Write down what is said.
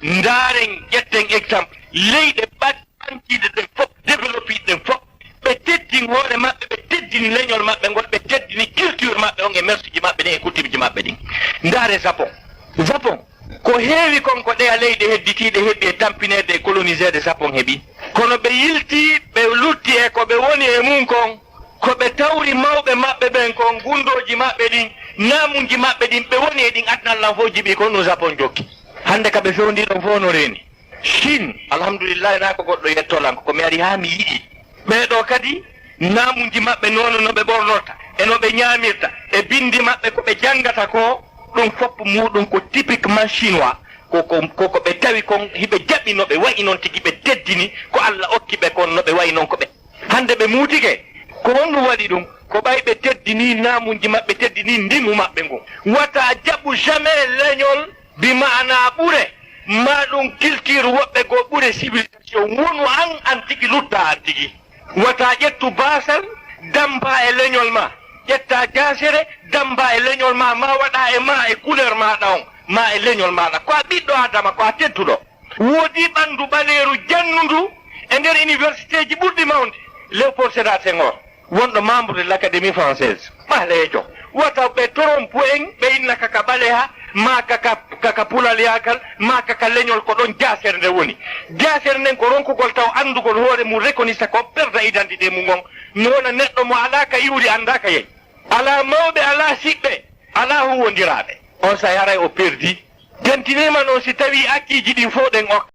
ndaren ƴetten exemple leyɗe ɓantiɗe ɗen fof développiɗe ɗen fof ɓe teddini hoore maɓɓe ɓe teddini leñol maɓɓe ngol ɓe teddini culture maɓɓe on e mersuji maɓɓe ɗin e coutume ji maɓɓe ɗin ndaare japon ko heewi konko ɗeya leyɗe hedditiɗe heeɓi e tampinede e colonisede japon heeɓi kono ɓe yilti ɓe lutti e ko ɓe woni e mum kon ko ɓe tawri mawɓe maɓɓe ɓen kon gundoji maɓɓe ɗin namuji maɓɓe ɗin ɓe woni e ɗin adnallan fof jiɓi ko no japon jokki hande ka ɓe fewndi ɗon fof no reeni chine alhamdulillahi na ko goɗɗo yettolanko komi ari ha mi yiɗi ɓeɗo kadi namuji maɓɓe nono no ɓe ɓornorta e no ɓe ñamirta e bindi maɓɓe ko ɓe jangata ko ɗum fopp muɗum ko typiquement chinois koko ɓe tawi kon hiɓe jaɓi no ɓe wayi noon tigi ɓe teddini ko Allah okki ɓe kon no ɓe wayi noon ko ɓe hande ɓe muutike ko honɗum waɗi ɗum ko ɓay ɓe teddini namuji maɓɓe teddini ndimu maɓɓe ngon wata jaɓu jamais leñol bima'ana ɓure ma ɗum culture woɓɓe go ɓure civilisation wonu an tigi lutta an tigi wata ƴettu basal damba e leñol ma ƴetta jasere damba e leñol ma waɗa e ma e couleur maɗa on ma e leñol maɗa ko a ɓiɗɗo adama ko a tedduɗo woodi ɓandu ɓaleeru jannudu e nder université ji ɓurɗi mawde Léopold Sédar Senghor wonɗo membre de l'académie française ɓaleejo wata ɓe trompe en ɓe inna kaka ɓaleha ma kaka pulaliyakal ma kaka leñol ko ɗon jasere nde woni jasere nden ko ronkugol taw andugol hoore mum reconnaissa ko perda identité mum on no wona neɗɗo mo alaka iwri andaka yeyi ala mawɓe ala siɓɓe ala huwodiraɓe on sa yaray o perdi tentinima noon si tawi akkiji ɗin fof ɗen ok